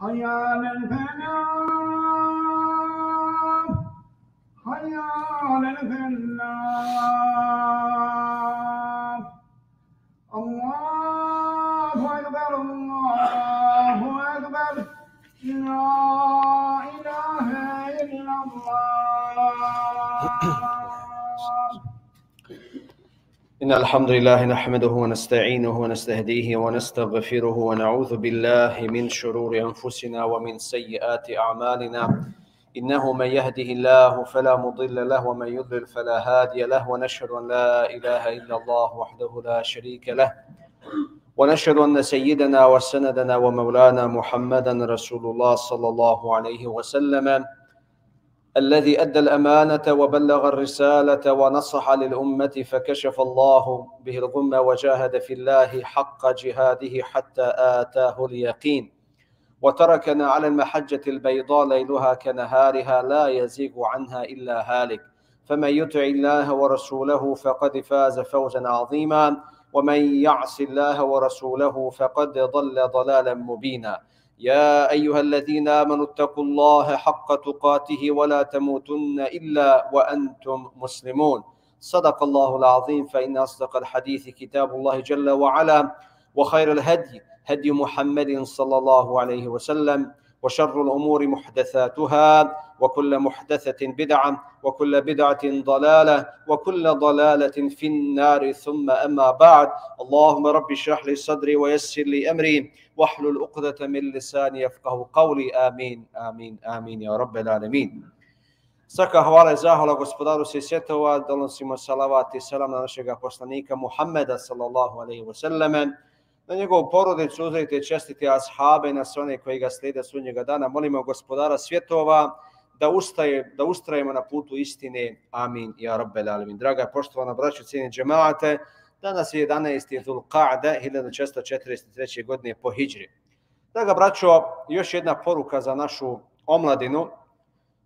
حي على الفلاح حي على الفلاح الله أكبر الله أكبر لا إله إلا الله. إن الحمد لله نحمده ونستعينه ونستهديه ونستغفره ونعوذ بالله من شرور أنفسنا ومن سيئات أعمالنا إنه من يهده الله فلا مضل له ومن يضلل فلا هادي له ونشهد أن لا إله إلا الله وحده لا شريك له ونشهد أن سيدنا وسندنا ومولانا محمدا رسول الله صلى الله عليه وسلم الذي أدى الأمانة وبلغ الرسالة ونصح للأمة فكشف الله به الغمة وجاهد في الله حق جهاده حتى آتاه اليقين وتركنا على المحجة البيضاء ليلها كنهارها لا يزيغ عنها إلا هالك فمن يطع الله ورسوله فقد فاز فوزا عظيما ومن يعص الله ورسوله فقد ضل ضلالا مبينا. يا أيها الذين آمنوا اتقوا الله حق تقاته ولا تموتن إلا وأنتم مسلمون. صدق الله العظيم فإن أصدق الحديث كتاب الله جل وعلا وخير الهدي هدي محمد صلى الله عليه وسلم وشر الأمور محدثاتها وكل محدثة بدعة وكل بدعة ضلالة وكل ضلالة في النار ثم أما بعد. اللهم رب اشرح لي صدري ويسر لي أمري واحلل عقدة من لساني يفقهوا قولي آمين آمين آمين يا رب العالمين. Svaka hvala i zahvala gospodaru svih svjetova, donosimo salavat i selam na našega poslanika Muhammeda sallallahu alejhi ve selleme, na njegovu porodicu, uzrite čestite ashabe i na sve one koji ga slijede sudnjega dana. Molimo gospodara svjetova da ustrajemo na putu istine. Amin ja rabbel alamin. Draga poštovana braćo, cijeni džemaate, danas je 11. Zulqa'da 1443. godine po hidžri. Draga braćo, još jedna poruka za našu omladinu.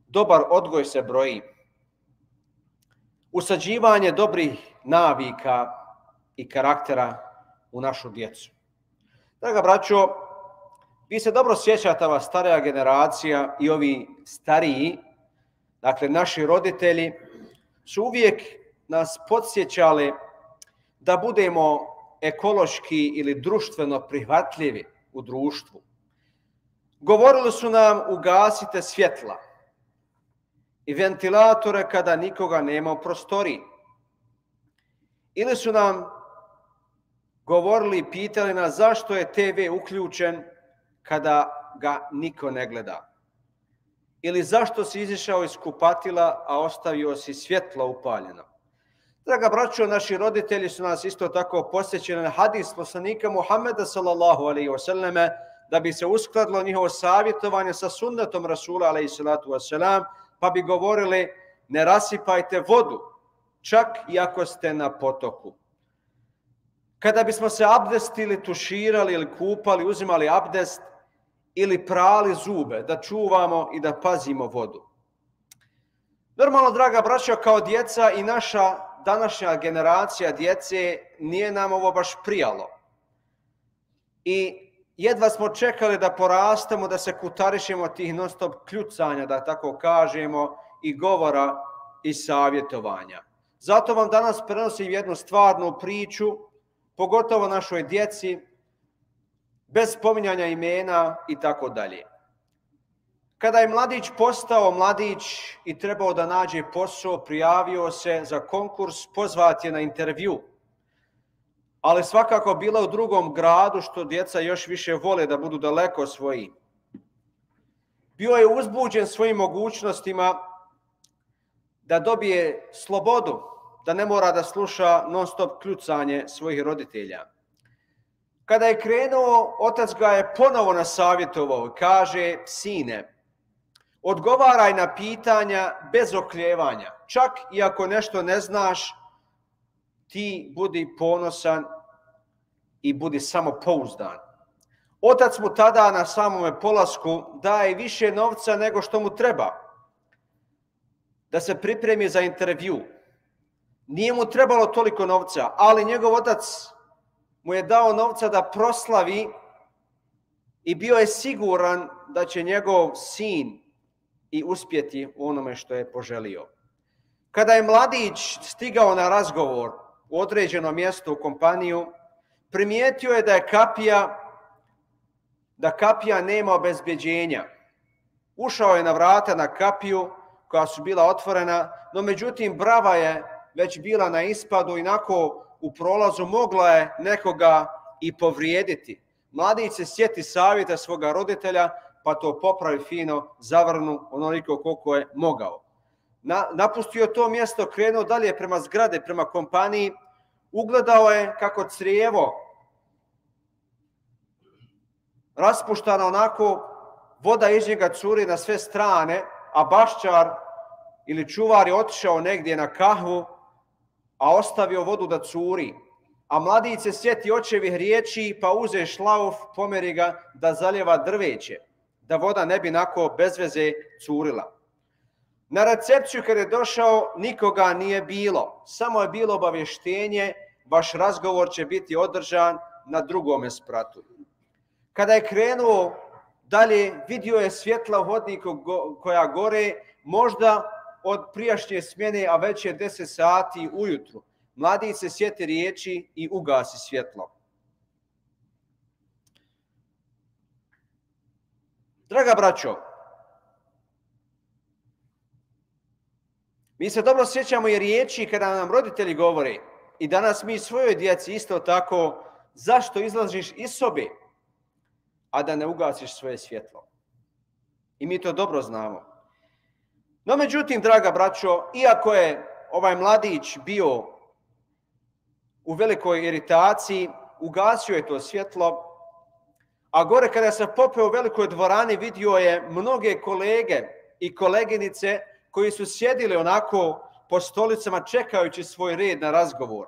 Dobar odgoj se broji. Usađivanje dobrih navika i karaktera u našu djecu. Draga braćo, vi se dobro sjećate, ova starija generacija i ovi stariji, dakle naši roditelji, su uvijek nas podsjećali da budemo ekološki ili društveno prihvatljivi u društvu. Govorili su nam ugasite svjetla i ventilatore kada nikoga nema u prostoriji. Ili su nam govorili i pitali nas zašto je TV uključen kada ga niko ne gleda. Ili zašto si izišao iz kupatila, a ostavio si svjetlo upaljeno. Draga braćo, naši roditelji su nas isto tako podsjećali na hadis poslanika Muhammeda sallallahu alejhi ve selleme da bi se uskladilo njihovo savjetovanje sa sunnetom Rasula alejhi salatu vesselam, pa bi govorili ne rasipajte vodu, čak i ako ste na potoku. Kada bismo se abdestili, tuširali ili kupali, uzimali abdest ili prali zube, da čuvamo i da pazimo vodu. Normalno, draga braćo, kao djeca i naša današnja generacija djece nije nam ovo baš prijalo. I jedva smo čekali da porastemo, da se kutarišemo tih non stop kljucanja, da tako kažemo, i govora i savjetovanja. Zato vam danas prenosim jednu stvarnu priču, pogotovo našoj djeci, bez spominjanja imena i tako dalje. Kada je mladić postao mladić i trebao da nađe posao, prijavio se za konkurs, pozvat je na intervju. Ali svakako bila u drugom gradu, što djeca još više vole da budu daleko svoji. Bio je uzbuđen svojim mogućnostima da dobije slobodu, da ne mora da sluša non stop kljucanje svojih roditelja. Kada je krenuo, otac ga je ponovo nasavjetovao i kaže: sine, odgovaraj na pitanja bez oklijevanja. Čak i ako nešto ne znaš, ti budi ponosan i budi samopouzdan. Otac mu tada na samome polasku daje više novca nego što mu treba da se pripremi za intervju. Nije mu trebalo toliko novca, ali njegov otac mu je dao novca da proslavi i bio je siguran da će njegov sin i uspjeti u onome što je poželio. Kada je mladić stigao na razgovor u određeno mjesto u kompaniju, primijetio je da kapija nema obezbeđenja. Ušao je na vrata na kapiju koja su bila otvorena, no međutim brava je već bila na ispadu, inako u prolazu mogla je nekoga i povrijediti. Mladić se sjeti savjeta svoga roditelja, pa to popravi fino, zavrnu onoliko koliko je mogao. Napustio to mjesto, krenuo dalje prema zgrade, prema kompaniji, ugledao je kako crijevo raspuštano onako, voda iz njega curi na sve strane, a baščar ili čuvar je otišao negdje na kahvu, a ostavio vodu da curi. A mladić se sjeti očevih riječi, pa uze šlauf, pomeri ga da zaljeva drveće, da voda ne bi onako bez veze curila. Na recepciju kad je došao, nikoga nije bilo. Samo je bilo obavještenje, vaš razgovor će biti održan na drugome spratu. Kada je krenuo dalje, vidio je svjetla u hodniku koja gore, možda od prijašnje smjene, a već je 10 sati ujutru. Mladić se sjeti riječi i ugasi svjetlo. Draga braćo, mi se dobro sjećamo i riječi kada nam roditelji govore, i danas mi svojoj djeci isto tako, zašto izlaziš iz sobe, a da ne ugasiš svoje svjetlo. I mi to dobro znamo. No međutim, draga braćo, iako je ovaj mladić bio u velikoj iritaciji, ugasio je to svjetlo, a gore kada se popeo u velikoj dvorani, vidio je mnoge kolege i koleginice koji su sjedili onako po stolicama čekajući svoj red na razgovor.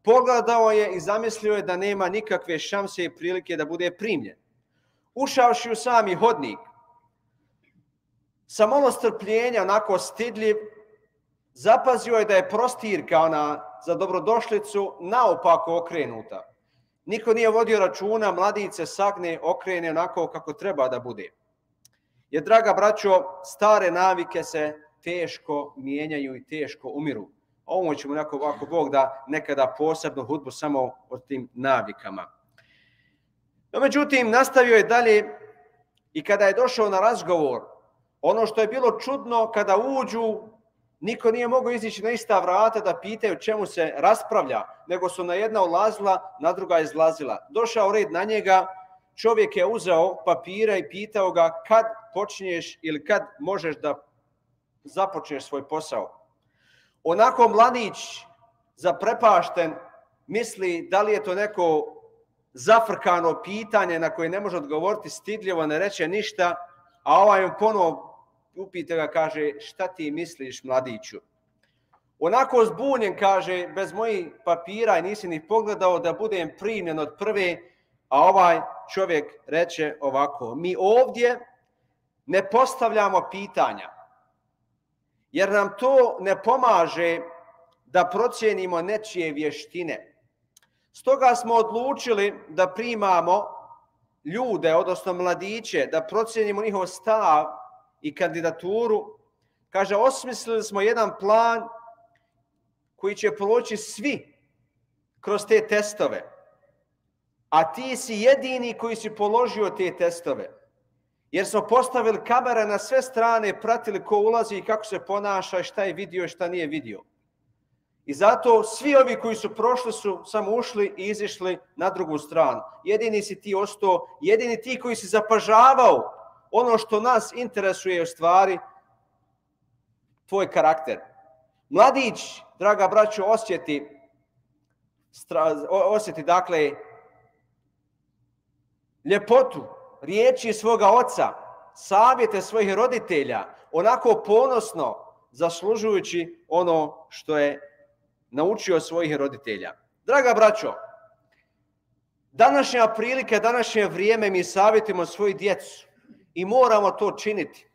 Pogledao je i zamislio je da nema nikakve šanse i prilike da bude primljen. Ušavši u sami hodnik, sa malo strpljenja, onako stidljiv, zapazio je da je prostirka ona za dobrodošlicu naopako okrenuta. Niko nije vodio računa, mladić se sagne, okrene onako kako treba da bude. Jer, draga braćo, stare navike se teško mijenjaju i teško umiru. Ovo ćemo ako Bog da nekada posebno hudbu samo o tim navikama. No, međutim, nastavio je dalje i kada je došao na razgovor, ono što je bilo čudno, kada uđu, niko nije mogao izići na ista vrata da pitaju čemu se raspravlja, nego su na jedna ulazila, na druga izlazila. Došao red na njega, čovjek je uzeo papira i pitao ga kad počinješ ili kad možeš da započneš svoj posao. Onako mladić, zaprepašten, misli da li je to neko zafrkano pitanje na koje ne može odgovoriti, stidljivo, ne reče ništa, a ovaj ponovo upita ga, kaže, šta ti misliš, mladiću? Onako zbunjen, kaže, bez mojih papira i nisi ni pogledao da budem primljen od prve, a ovaj čovjek reče ovako, mi ovdje ne postavljamo pitanja, jer nam to ne pomaže da procijenimo nečije vještine. Stoga smo odlučili da primamo ljude, odnosno mladiće, da procijenimo njihov stav i kandidaturu. Kaže, osmislili smo jedan plan koji će proći svi kroz te testove, a ti si jedini koji si položio te testove. Jer smo postavili kamere na sve strane, pratili ko ulazi i kako se ponaša, šta je vidio i šta nije vidio. I zato svi ovi koji su prošli su samo ušli i izišli na drugu stranu. Jedini si ti ostao, jedini ti koji si zapažavao ono što nas interesuje u stvari, tvoj karakter. Mladić, draga braćo, osjeti dakle ljepotu riječi svoga oca, savjete svojih roditelja, onako ponosno zaslužujući ono što je naučio svojih roditelja. Draga braćo, današnja prilika, današnje vrijeme mi savjetimo svoju djecu i moramo to činiti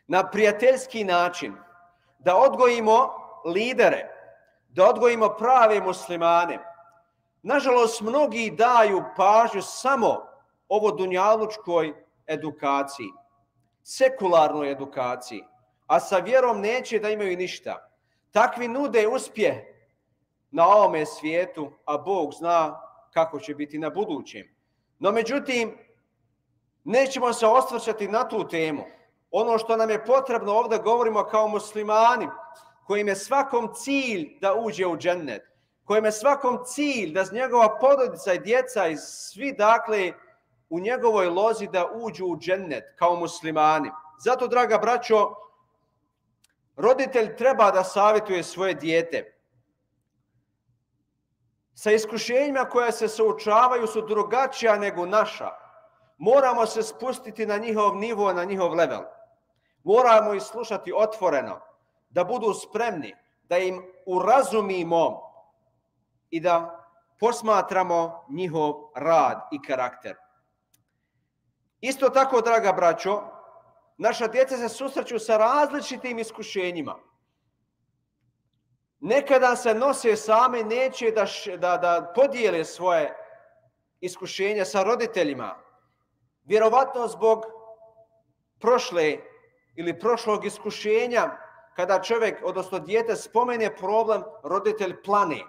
na prijateljski način, da odgojimo lidere, da odgojimo prave muslimane. Nažalost, mnogi daju pažnju samo ovo dunjalučkoj edukaciji, sekularnoj edukaciji, a sa vjerom neće da imaju ništa. Takvi nude uspjeh na ovome svijetu, a Bog zna kako će biti na budućem. No međutim, nećemo se osvrćati na tu temu. Ono što nam je potrebno ovdje govorimo kao muslimani, kojim je svakom cilj da uđe u džennet, kojim je svakom cilj da njegova porodica i djeca i svi dakle u njegovoj lozi da uđu u džennet kao muslimani. Zato, draga braćo, roditelj treba da savjetuje svoje dijete. Sa iskušenjima koja se suočavaju su drugačija nego naša. Moramo se spustiti na njihov nivo, na njihov level. Moramo ih slušati otvoreno, da budu spremni, da im urazumimo i da posmatramo njihov rad i karakter. Isto tako, draga braćo, naša djeca se susreću sa različitim iskušenjima. Nekada se nose same, neće da podijele svoje iskušenja sa roditeljima. Vjerovatno zbog prošle ili prošlog iskušenja, kada čovjek, odnosno dijete, spomene problem, roditelj plane.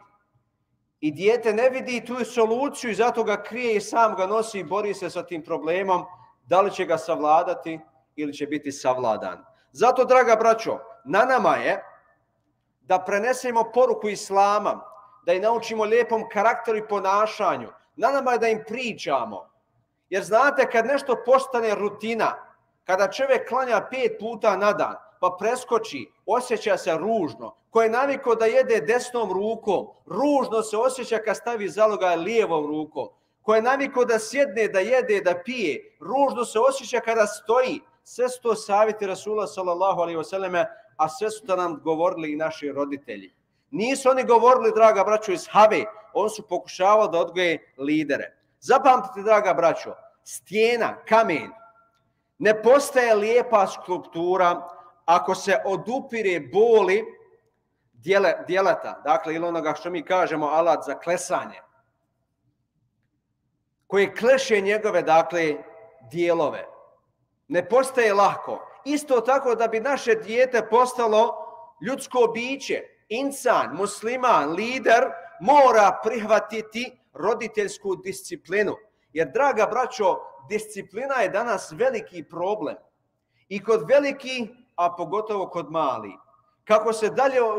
I dijete ne vidi tu soluciju i zato ga krije i sam ga nosi i bori se sa tim problemom, da li će ga savladati ili će biti savladan. Zato, draga braćo, na nama je da prenesemo poruku Islama, da ih naučimo lijepom karakteru i ponašanju. Na nama je da im pričamo. Jer znate, kad nešto postane rutina, kada čovjek klanja 5 puta na dan, pa preskoči, osjeća se ružno. Ko je navikao da jede desnom rukom, ružno se osjeća kad stavi zalogaj lijevom rukom. Ko je navikao da sjedne, da jede, da pije, ružno se osjeća kada stoji. Sve su to savjeti Rasula sallallahu alejhi ve selleme, a sve su to nam govorili i naši roditelji. Nisu oni govorili, draga braćo, iz have, oni su pokušavali da odgoje lidere. Zapamtite, draga braćo, stijena, kamen, ne postaje lijepa skulptura ako se odupire boli djeleta, dakle, ili onoga što mi kažemo alat za klesanje, koji kleše njegove, dakle, dijelove. Ne postaje lako. Isto tako da bi naše dijete postalo ljudsko biće, insan, musliman, lider, mora prihvatiti roditeljsku disciplinu. Jer, draga braćo, disciplina je danas veliki problem. I kod veliki, a pogotovo kod mali.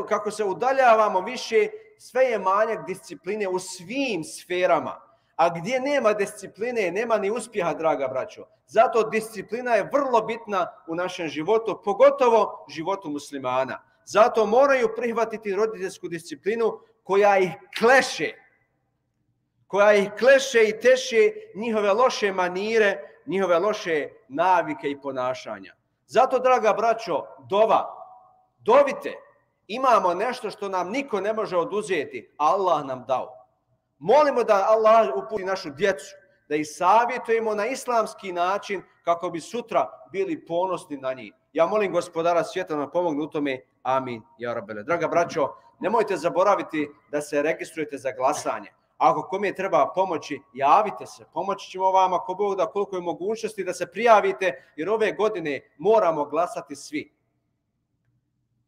Kako se udaljavamo više, sve je manjak discipline u svim sferama. A gdje nema discipline, nema ni uspjeha, draga braćo. Zato disciplina je vrlo bitna u našem životu, pogotovo životu muslimana. Zato moraju prihvatiti roditeljsku disciplinu koja ih kleše i teše njihove loše manire, njihove loše navike i ponašanja. Zato, draga braćo, dovite, imamo nešto što nam niko ne može oduzeti, a Allah nam dao. Molimo da Allah uputi našu djecu, da ih savjetujemo na islamski način kako bi sutra bili ponosni na njih. Ja molim Gospodara svijeta da nam pomogne u tome. Amin. Ja rabbele. Draga braćo, nemojte zaboraviti da se registrujete za glasanje. Ako kome treba pomoći, javite se. Pomoći ćemo vama, ako Bog da, koliko je mogućnosti da se prijavite, jer ove godine moramo glasati svi.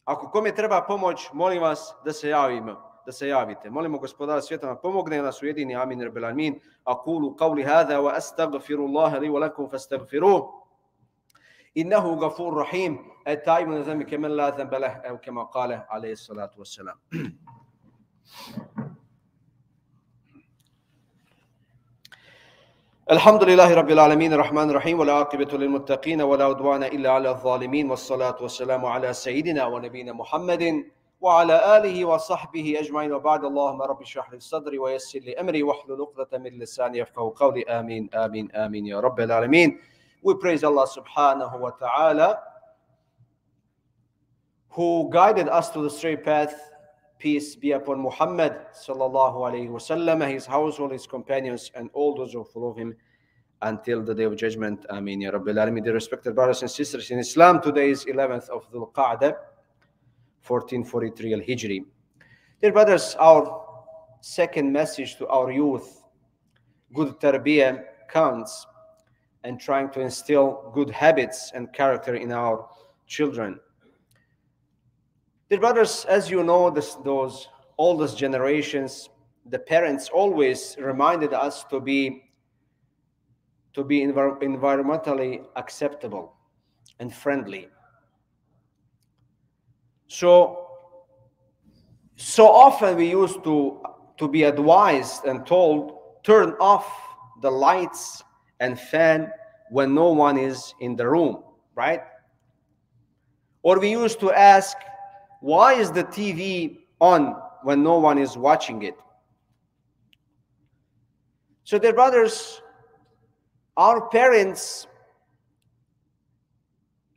Ako kome treba pomoć, molim vas da se javite. Molimo Gospodara svijeta da nam pomogne, da nas ujedini. Amin. Rabbil alamin. Aqulu qawli hadha wa astaghfirullaha li wa lakum fastaghfiruh. Innahu ghafurur rahim. At-ta'ibu min dhanbi kaman la dhanba lahu, aw kama qala alayhi salatu wassalam. الحمد لله رب العالمين الرحمن الرحيم والعاقبة للمتقين ولا عدوان إلا على الظالمين والصلاة والسلام على سيدنا ونبينا محمد وعلى آله وصحبه أجمعين وبعد. اللهم رب اشرح لي صدري ويسر لي أمري واحلل عقدة من لساني يفقهوا قولي. آمين آمين آمين يا رب العالمين. We praise Allah subhanahu wa ta'ala who guided us to the straight path. Peace be upon Muhammad sallallahu alayhi wa sallam, his household, his companions, and all those who follow him until the day of judgment. Ameen ya Rabbil Alameen. Dear respected brothers and sisters in Islam, today is 11th of Dhul Qa'dah, 1443 Al-Hijri. Dear brothers, our second message to our youth, good tarbiyah counts and trying to instill good habits and character in our children. Dear brothers, as you know, those oldest generations, the parents always reminded us to be environmentally acceptable and friendly. So often we used to be advised and told, turn off the lights and fan when no one is in the room, right? Or we used to ask, why is the TV on when no one is watching it? So dear brothers, our parents,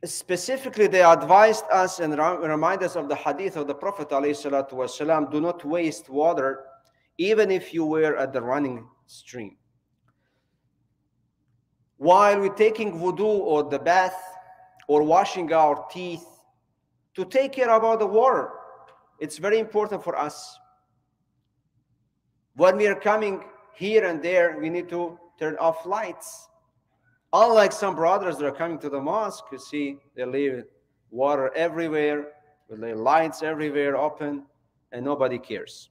specifically, they advised us and remind us of the hadith of the Prophet ﷺ, do not waste water, even if you were at the running stream. While we're taking wudu or the bath or washing our teeth, to take care about the water. It's very important for us. When we are coming here and there, we need to turn off lights. Unlike some brothers that are coming to the mosque, you see, they leave water everywhere, with their lights everywhere open, and nobody cares.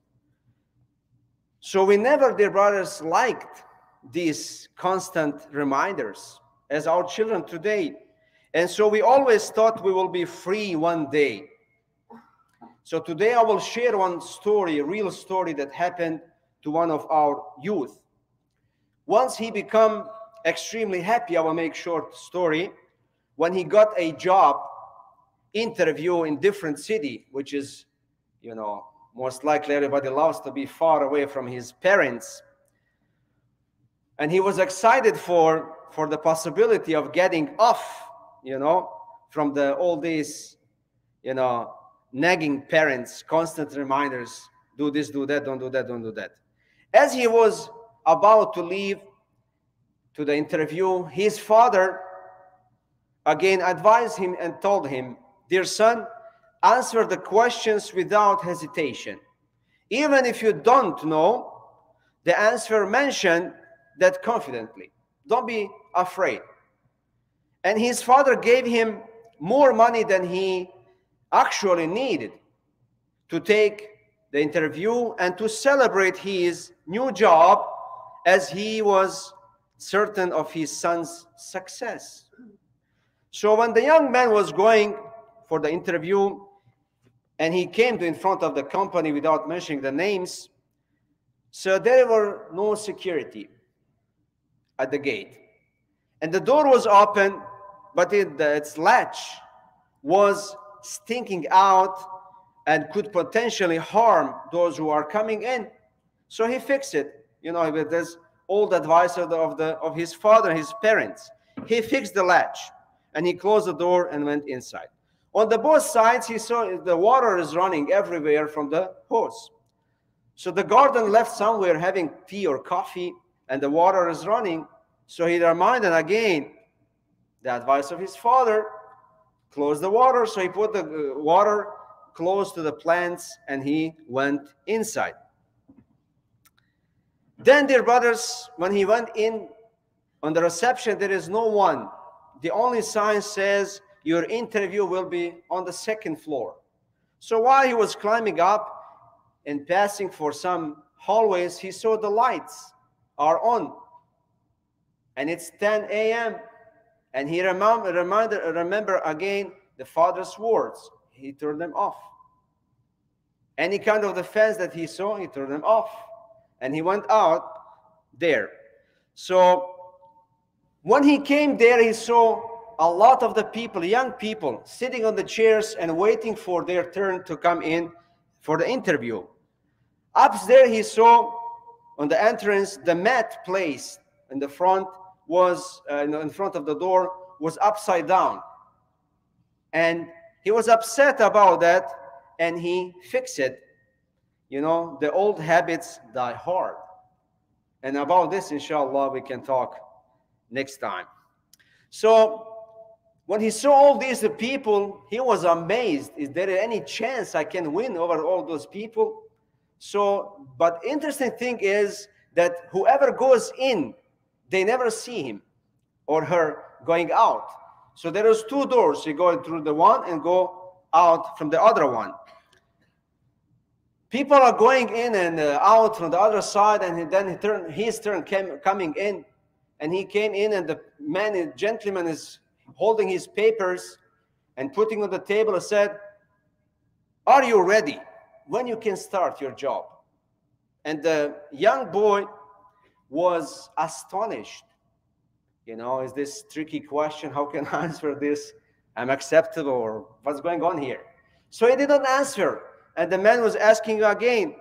So we never, dear brothers, liked these constant reminders as our children today. And so we always thought we will be free one day. So today I will share one story, a real story that happened to one of our youth. Once he became extremely happy, I will make short story, when he got a job interview in different city, which is, you know, most likely everybody loves to be far away from his parents. And he was excited for the possibility of getting off, you know, from all these, you know, nagging parents, constant reminders, do this, do that, don't do that, don't do that. As he was about to leave to the interview, his father again advised him and told him, dear son, answer the questions without hesitation. Even if you don't know the answer, mention that confidently. Don't be afraid. And his father gave him more money than he actually needed to take the interview and to celebrate his new job, as he was certain of his son's success. So when the young man was going for the interview and he came to in front of the company without mentioning the names, so there were no security at the gate. And the door was open, but its latch was sticking out and could potentially harm those who are coming in. So he fixed it, you know, with this old advice of his father, his parents. He fixed the latch and he closed the door and went inside. On the both sides, he saw the water is running everywhere from the hose. So the garden left somewhere having tea or coffee, and the water is running. So he reminded again the advice of his father, close the water. So he put the water close to the plants and he went inside. Then, dear brothers, when he went in on the reception, there is no one. The only sign says your interview will be on the second floor. So while he was climbing up and passing for some hallways, he saw the lights are on. And it's 10 a.m. And he remember again the father's words. He turned them off. Any kind of the fence that he saw, he turned them off. And he went out there. So when he came there, he saw a lot of the people, young people, sitting on the chairs and waiting for their turn to come in for the interview. Upstairs, he saw on the entrance the mat placed in the front was in front of the door was upside down, and he was upset about that, and he fixed it. You know, the old habits die hard, and about this, inshallah, we can talk next time. So when he saw all these people, he was amazed. Is there any chance I can win over all those people? So, but interesting thing is that whoever goes in, they never see him. or her going out. So there is two doors. You go through the one and go out from the other one. People are going in and out from the other side, and then his turn coming in, and he came in, and the gentleman is holding his papers and putting on the table and said, "Are you ready? When you can start your job?" And the young boy was astonished. You know, is this tricky question? How can I answer this? I'm acceptable, or what's going on here? So he didn't answer. And the man was asking again,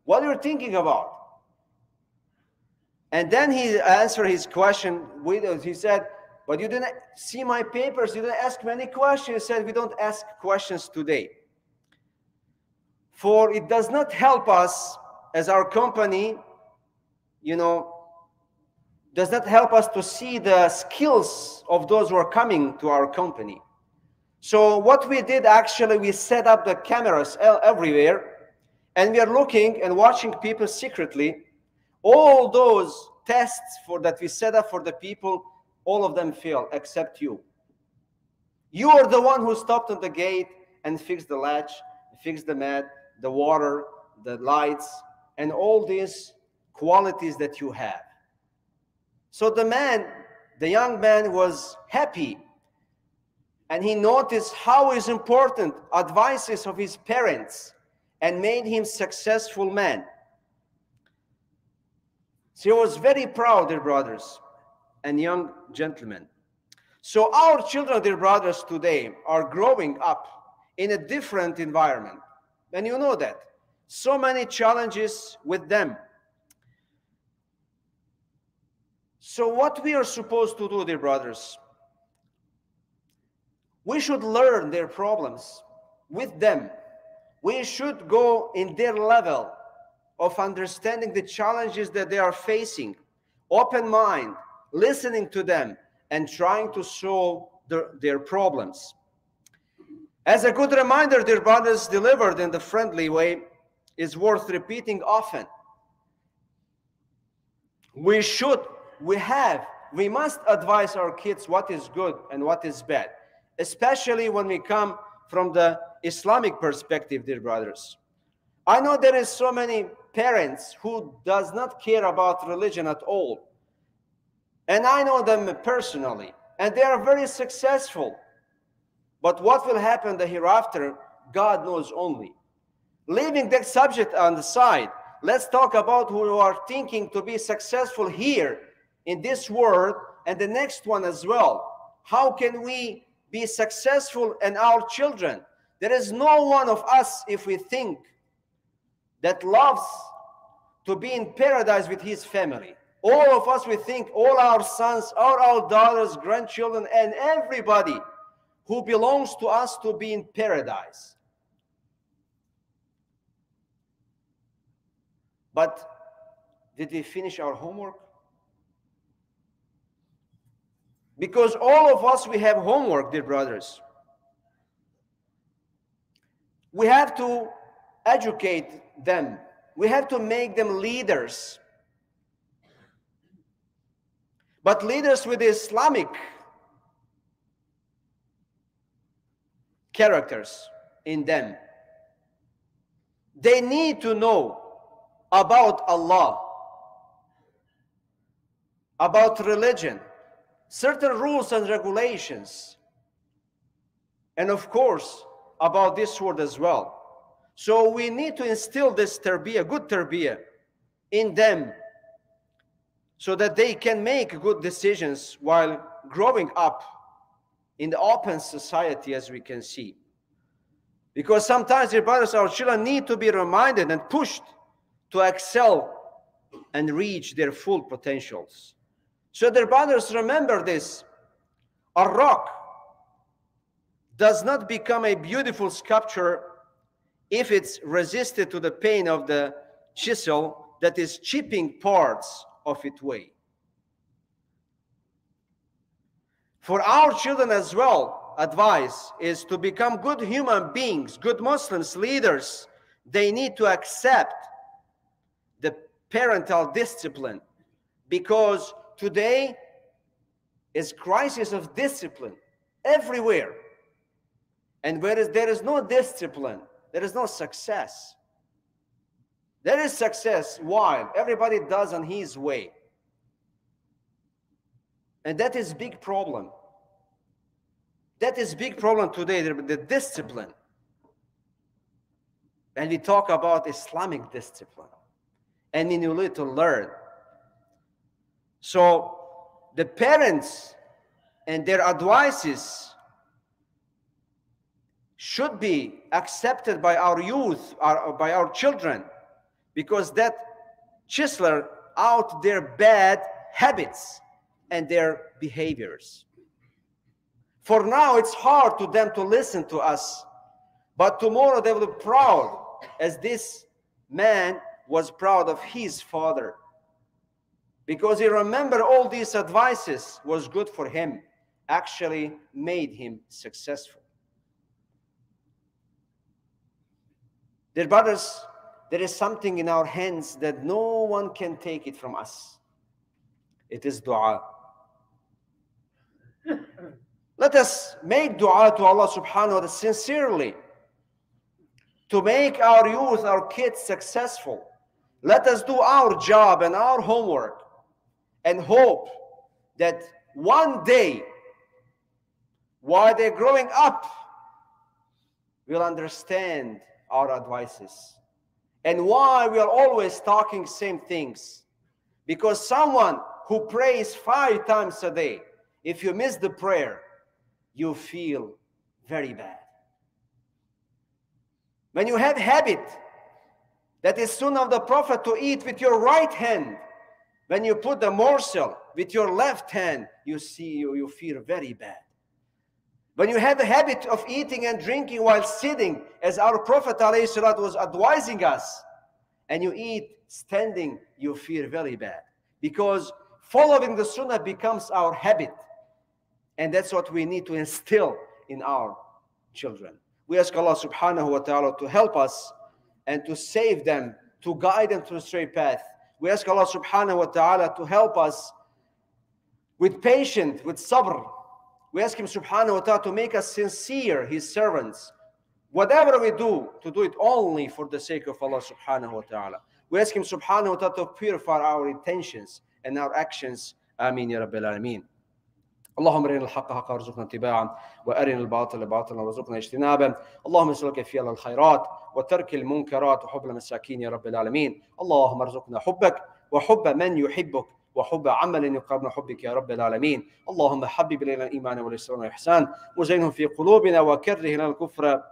"What are you thinking about?" And then he answered his question. He said, "But you didn't see my papers. You didn't ask me any questions." He said, "We don't ask questions today. For it does not help us as our company, you know, does not help us to see the skills of those who are coming to our company. So what we did, actually, we set up the cameras everywhere, and we are looking and watching people secretly. All those tests that we set up for the people, all of them failed except you. You are the one who stopped at the gate and fixed the latch, fixed the mat, the water, the lights, and all these qualities that you have." So the young man was happy, and he noticed how is important advices of his parents and made him successful man. So he was very proud, dear brothers and young gentlemen. So our children, dear brothers, today are growing up in a different environment. And you know that. So many challenges with them. So what we are supposed to do, dear brothers, we should learn their problems with them. We should go in their level of understanding the challenges that they are facing, open mind, listening to them, and trying to solve their problems. As a good reminder, dear brothers, delivered in the friendly way, is worth repeating often. We must advise our kids what is good and what is bad, especially when we come from the Islamic perspective, dear brothers. I know there is so many parents who does not care about religion at all. And I know them personally, and they are very successful. But what will happen the hereafter, God knows only. Leaving that subject on the side, let's talk about who are thinking to be successful here in this world and the next one as well. How can we be successful in our children? There is no one of us, if we think, that loves to be in paradise with his family. All of us, we think, all our sons, all our daughters, grandchildren, and everybody who belongs to us to be in paradise. But did we finish our homework? Because all of us, we have homework, dear brothers. We have to educate them. We have to make them leaders. But leaders with Islamic characters in them. They need to know about Allah, about religion, certain rules and regulations, and of course, about this world as well. So we need to instill this tarbiyah, good tarbiyah, in them so that they can make good decisions while growing up in the open society, as we can see. Because sometimes, dear brothers, our children need to be reminded and pushed to excel and reach their full potentials. So, dear brothers, remember this. A rock does not become a beautiful sculpture if it's resisted to the pain of the chisel that is chipping parts of its way. For our children as well, advice is to become good human beings, good Muslims, leaders. They need to accept the parental discipline, because today is crisis of discipline everywhere. And whereas there is no discipline, there is no success. There is success while everybody does on his way. And that is big problem. That is big problem today, the discipline. And we talk about Islamic discipline. And you need to learn. So the parents and their advices should be accepted by our youth, by our children, because that chisel out their bad habits and their behaviors. For now, it's hard to them to listen to us, but tomorrow they will be proud, as this man was proud of his father, because he remembered all these advices was good for him, actually made him successful. Dear brothers, there is something in our hands that no one can take it from us. It is dua. Let us make dua to Allah subhanahu wa ta'ala sincerely, to make our youth, our kids successful. Let us do our job and our homework and hope that one day, while they're growing up, we'll understand our advices. And why we are always talking same things. Because someone who prays 5 times a day, if you miss the prayer, you feel very bad. When you have habit, that is sunnah of the Prophet, to eat with your right hand, when you put the morsel with your left hand, you feel very bad. When you have a habit of eating and drinking while sitting, as our Prophet ﷺ was advising us, and you eat standing, you feel very bad. Because following the sunnah becomes our habit. And that's what we need to instill in our children. We ask Allah subhanahu wa ta'ala to help us and to save them, to guide them to the straight path. We ask Allah subhanahu wa ta'ala to help us with patience, with sabr. We ask Him subhanahu wa ta'ala to make us sincere, His servants. Whatever we do, to do it only for the sake of Allah subhanahu wa ta'ala. We ask Him subhanahu wa ta'ala to purify our intentions and our actions. Ameen ya Rabbil Alameen. اللهم ارنا الحق حقا وارزقنا اتباعه وارنا الباطل باطلا وارزقنا اجتنابه اللهم اسالك فعل الخيرات وترك المنكرات وحب المساكين يا رب العالمين اللهم ارزقنا حبك وحب من يحبك وحب عمل يقربنا حبك يا رب العالمين اللهم حبب الينا الايمان والاسلام والاحسان وزينهم في قلوبنا وكره لنا الكفر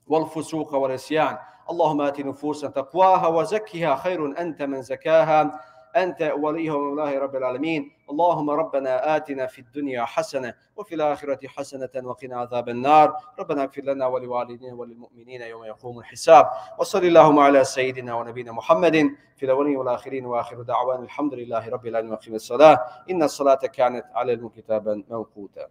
والفسوق والعصيان اللهم ات نفوسنا تقواها وزكها خير انت من زكاها أنت وليها ومولاها رب العالمين اللهم ربنا آتنا في الدنيا حسنة وفي الآخرة حسنة وقنا عذاب النار ربنا اغفر لنا ولوالدينا وللمؤمنين يوم يقوم الحساب وصلى اللهم على سيدنا ونبينا محمد في الأولين والآخرين وآخر دعوانا الحمد لله رب العالمين وأقم الصلاة إن الصلاة كانت على المؤمنين كتابا موقوتا.